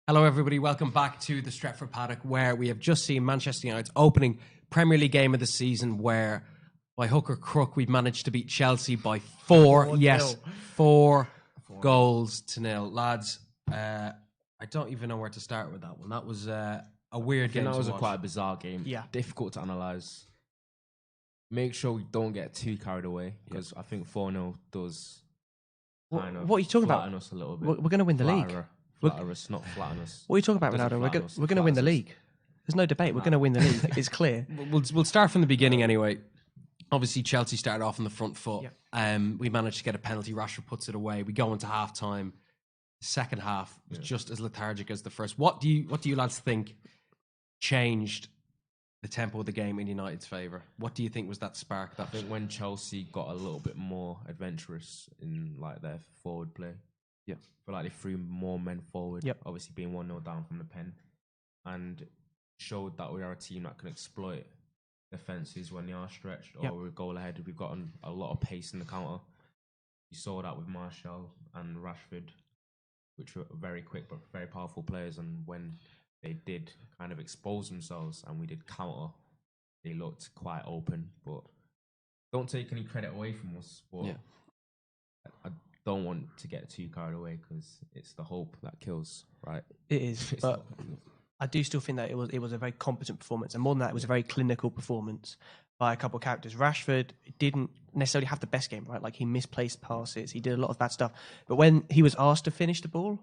Hello, everybody. Welcome back to the Stretford Paddock, where we have just seen Manchester United's opening Premier League game of the season, where by hook or crook we've managed to beat Chelsea by 4 goals to nil. Lads, I don't even know where to start with that one. That was a weird game. That was to watch. quite a bizarre game. Yeah. Difficult to analyse. Make sure we don't get too carried away, because I think 4-0 does kind of what are you talking about? flatten us a little bit. We're going to win the league. Flatter us, not flatten us. What are you talking about, Doesn't Ronaldo? flatten us, We're going to win the flattens us. league. There's no debate. We're going to win the league. It's clear. We'll start from the beginning anyway. Obviously, Chelsea started off on the front foot. Yeah. We managed to get a penalty. Rashford puts it away. We go into half time. Second half was just as lethargic as the first. What do you lads think changed the tempo of the game in United's favour? What do you think was that spark? I think when Chelsea got a little bit more adventurous in like their forward play. Yeah. I feel like they threw more men forward. Yep. Obviously being 1-0 down from the pen. And showed that we are a team that can exploit defences when they are stretched or we goal ahead. We've got a lot of pace in the counter. You saw that with Martial and Rashford, which were very quick but very powerful players. And when they did kind of expose themselves and we did counter, they looked quite open. But don't take any credit away from us. But I don't want to get too carried away, because it's the hope that kills, right? It is. But I do still think that it was a very competent performance. And more than that, it was a very clinical performance by a couple of characters. Rashford didn't necessarily have the best game, right? Like, he misplaced passes. He did a lot of bad stuff. But when he was asked to finish the ball,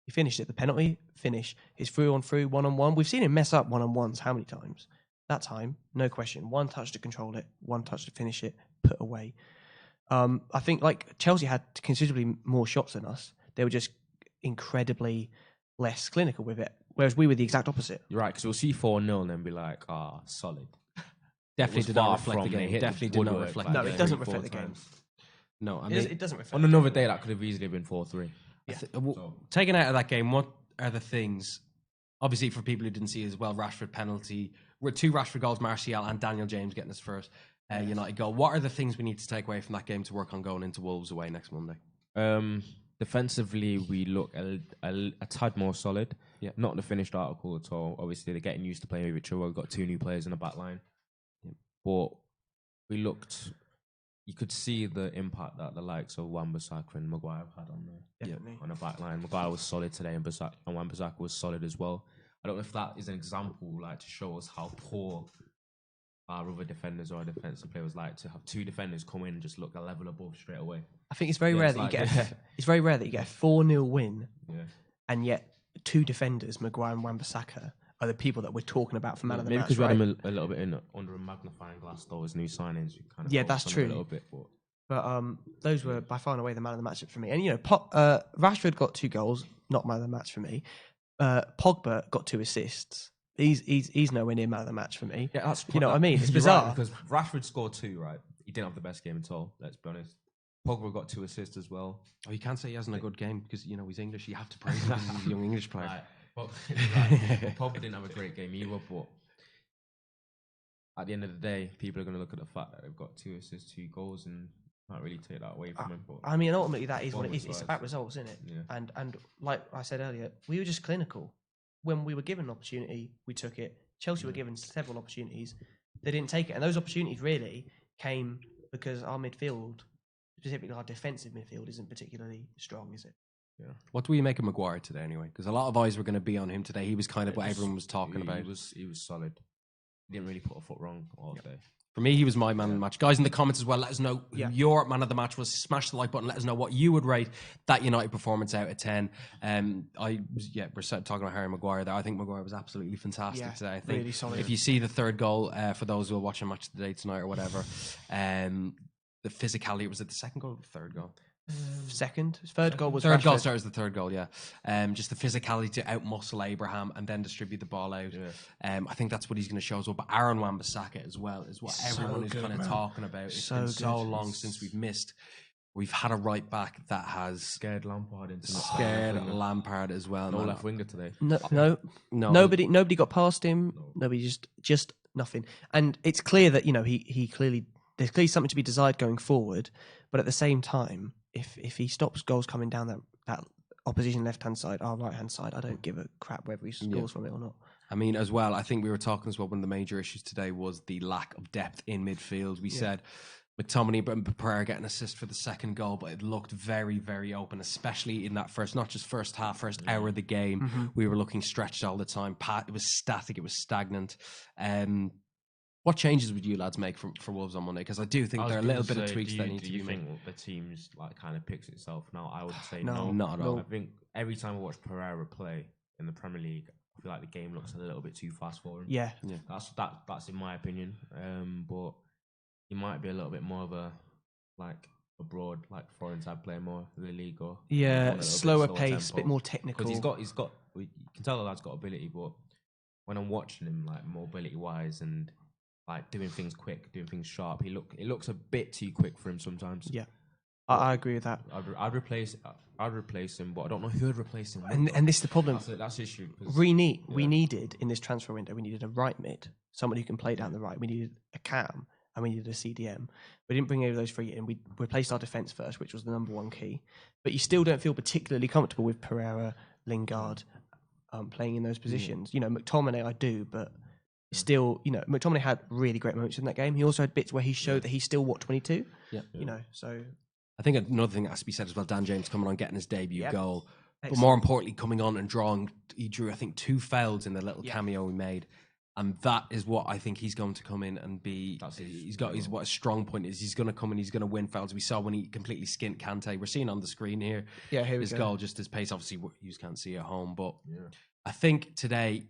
he finished it. The penalty, finish. His through-on-through, one-on-one. We've seen him mess up one-on-ones how many times? That time, no question. One touch to control it, one touch to finish it, put away. I think, like, Chelsea had considerably more shots than us. They were just incredibly less clinical with it, whereas we were the exact opposite. You're right, because we'll see 4-0 and then be like, solid. Definitely did not reflect the game. Definitely did not reflect the No, game. it doesn't reflect the game. No, I mean, It doesn't reflect On another day, that could have easily been 4-3. taken out of that game, what are the things? Obviously, for people who didn't see it as well, Rashford penalty, 2 Rashford goals, Martial and Daniel James getting his first United goal. What are the things we need to take away from that game to work on going into Wolves away next Monday? Defensively, we look a tad more solid. Yeah. Not the finished article at all. Obviously, they're getting used to playing with each other. We've got 2 new players in the back line. Yeah. But we looked... You could see the impact that the likes of Wan-Bissaka and Maguire have had on the back line. Maguire was solid today, and Wan-Bissaka was solid as well. I don't know if that is an example, like, to show us how poor our other defenders or our defensive players like to have 2 defenders come in and just look a level above straight away. I think it's very rare that you get. It's very rare that you get a 4-0 win, and yet 2 defenders, Maguire and Wan-Bissaka, are the people that we're talking about for man of the match. Maybe because we had him a little bit under a magnifying glass, though, as new signings. We kind of that's true. A little bit, but those were by far and away the man of the match for me. And Rashford got 2 goals, not man of the match for me. Pogba got 2 assists. He's nowhere near man of the match for me. Yeah, that's you know what I mean. It's bizarre right, because Rashford scored 2. Right, he didn't have the best game at all. Let's be honest. Pogba got 2 assists as well. Oh, you can't say he hasn't a good game because he's English. You have to praise him because he's a young English player. Right. Pogba didn't have a great game either, but at the end of the day, people are going to look at the fact that they've got 2 assists, 2 goals, and can't really take that away from him. But I mean, ultimately, that is what it is. It's about results, isn't it? Yeah. And like I said earlier, we were just clinical. When we were given an opportunity, we took it. Chelsea were given several opportunities. They didn't take it. And those opportunities really came because our midfield, specifically our defensive midfield, isn't particularly strong, is it? Yeah. What do we make of Maguire today, anyway? Because a lot of eyes were going to be on him today. He was kind of what everyone was talking about. He was solid. He didn't really put a foot wrong all day. For me, he was my man of the match. Guys in the comments as well, let us know who your man of the match was. Smash the like button. Let us know what you would rate that United performance out of 10. We're talking about Harry Maguire there. I think Maguire was absolutely fantastic today. I think really solid. If you see the 3rd goal, for those who are watching Match of the Day tonight or whatever, the physicality, was it the 2nd goal or the 3rd goal? Second. 3rd goal was third goal. Rashford. Sorry, it was the 3rd goal. Yeah, just the physicality to outmuscle Abraham and then distribute the ball out. Yeah. I think that's what he's going to show as well. But Aaron Wan-Bissaka as well is what everyone is kind of talking about. It's been so long since we've missed. We've had a right back that has scared Lampard into Lampard as well. No left winger today. No. Nobody got past him. Nobody just nothing. And it's clear that he clearly there's clearly something to be desired going forward. But at the same time, if he stops goals coming down that opposition left-hand side, our right-hand side. I don't give a crap whether he scores from it or not. I mean, as well, I think we were talking as well, one of the major issues today was the lack of depth in midfield. We said McTominay and Pereira get an assist for the second goal, but it looked very, very open, especially in that not just first half, first hour of the game. Mm-hmm. We were looking stretched all the time. It was static, it was stagnant. What changes would you lads make for Wolves on Monday? Because I do think there are a little bit of tweaks that need to be made. Do you think the team's like kind of picks itself now? I would say no, not at all. I think every time I watch Pereira play in the Premier League, I feel like the game looks a little bit too fast for him. Yeah. That's in my opinion. But he might be a little bit more of a abroad, like foreign type player, more in the league, or slower pace, a bit more technical. Because he's got. You can tell the lad's got ability, but when I'm watching him, like mobility wise and like doing things quick, doing things sharp, it looks a bit too quick for him sometimes. Yeah, I agree with that. I'd replace him, but I don't know who would replace him. And this is the problem. That's the issue. We needed in this transfer window. We needed a right mid, someone who can play down the right. We needed a cam, and we needed a CDM. We didn't bring any of those three in. We replaced our defence first, which was the number one key. But you still don't feel particularly comfortable with Pereira, Lingard playing in those positions. You know, McTominay I do, but still, you know, McTominay had really great moments in that game. He also had bits where he showed that he's still 22. Yeah. You know, so I think another thing that has to be said as well, Dan James coming on, getting his debut goal. Excellent. But more importantly, coming on and drawing, he drew, I think, 2 fouls in the little cameo he made. And that is what I think he's going to come in and be. What a strong point is. He's going to come and he's going to win fouls. We saw when he completely skint Kante. We're seeing on the screen here. Yeah, here his goal, just his pace. Obviously, you can't see at home. But I think today,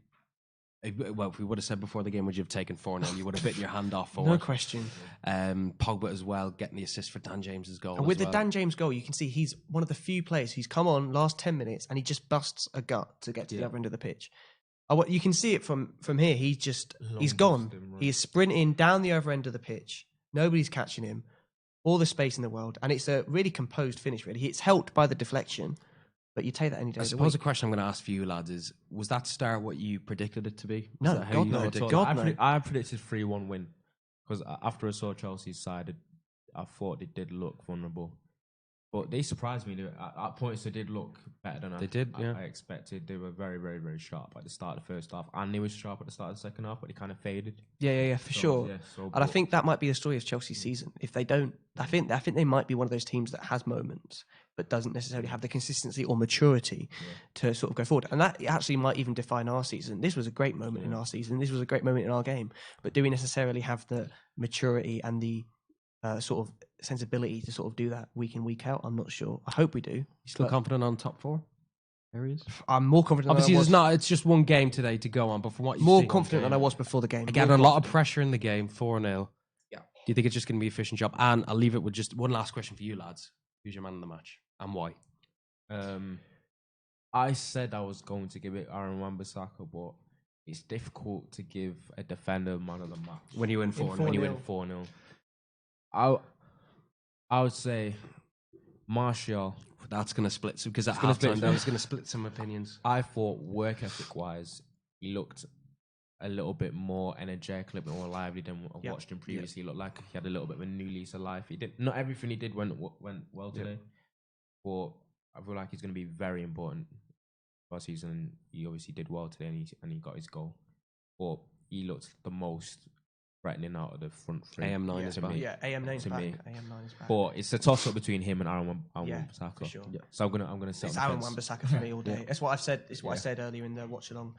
well, if we would have said before the game, would you have taken 4-0? You would have bitten your hand off for it. No question. Pogba as well, getting the assist for Dan James's goal. And with the Dan James goal, you can see he's one of the few players who's come on last 10 minutes and he just busts a gut to get to the other end of the pitch. You can see it from here. He's gone. He is sprinting down the other end of the pitch. Nobody's catching him. All the space in the world. And it's a really composed finish, really. It's helped by the deflection. But you take that any day. I suppose the question I'm going to ask for you, lads, is: was that start what you predicted it to be? No, God no. I predicted 3-1 win because after I saw Chelsea's side, I thought it did look vulnerable, but they surprised me. At points, they did look better than I expected. They were very, very, very sharp at the start of the first half, and they were sharp at the start of the second half, but they kind of faded. Yeah, for sure. And I think that might be the story of Chelsea's season. If they don't, I think they might be one of those teams that has moments, but doesn't necessarily have the consistency or maturity to sort of go forward. And that actually might even define our season. This was a great moment in our season. This was a great moment in our game. But do we necessarily have the maturity and the sort of sensibility to sort of do that week in, week out? I'm not sure. I hope we do. You still confident on top 4 areas? I'm more confident. Obviously, it's just one game today to go on, but from what you've more seen, confident than I was before the game. Again, a lot of pressure in the game, 4-0. Yeah. Do you think it's just going to be an efficient job? And I'll leave it with just one last question for you, lads. Who's your man in the match and why? I said I was going to give it Aaron Wan-Bissaka, but it's difficult to give a defender man of the match when you win 4-0. When you win 4-0. I would say Martial. That's going to split because at halftime that was going to split some opinions. I thought work ethic wise, he looked a little bit more energetic, a little bit more lively than I watched him previously. He looked like he had a little bit of a new lease of life. He did not everything he did went well today, but I feel like he's going to be very important for our season. He obviously did well today, and he got his goal, but he looked the most threatening out of the front three. AM9 is back. Yeah, AM9 is back. AM9 is back. But it's a toss up between him and Aaron Wan-Bissaka. For sure. Yeah. So I'm gonna say it's Aaron Wan-Bissaka for me all day. That's what I've said. It's what I said earlier in the watch along.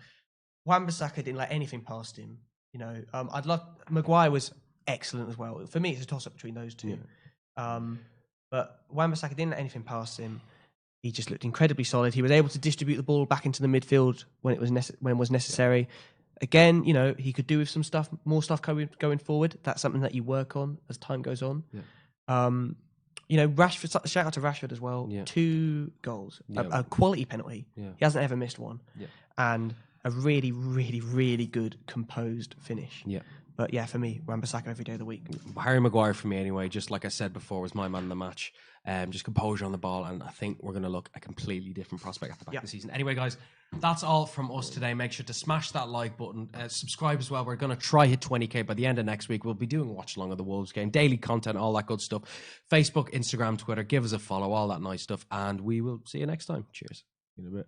Wan-Bissaka didn't let anything past him. You know, I'd love. Maguire was excellent as well. For me, it's a toss up between those two. Yeah. But Wan-Bissaka didn't let anything past him. He just looked incredibly solid. He was able to distribute the ball back into the midfield when it was necessary. Again, you know, he could do with some stuff, more stuff going forward. That's something that you work on as time goes on. Yeah. You know, Rashford. Shout out to Rashford as well. Yeah. 2 goals, a quality penalty. Yeah. He hasn't ever missed one, and a really, really, really good composed finish. Yeah. But yeah, for me, Wan-Bissaka every day of the week. Harry Maguire for me anyway, just like I said before, was my man in the match. Just composure on the ball, and I think we're going to look a completely different prospect at the back of the season. Anyway, guys, that's all from us today. Make sure to smash that like button, subscribe as well. We're going to try hit 20k by the end of next week. We'll be doing a watch along of the Wolves game, daily content, all that good stuff. Facebook, Instagram, Twitter, give us a follow, all that nice stuff, and we will see you next time. Cheers. In a bit.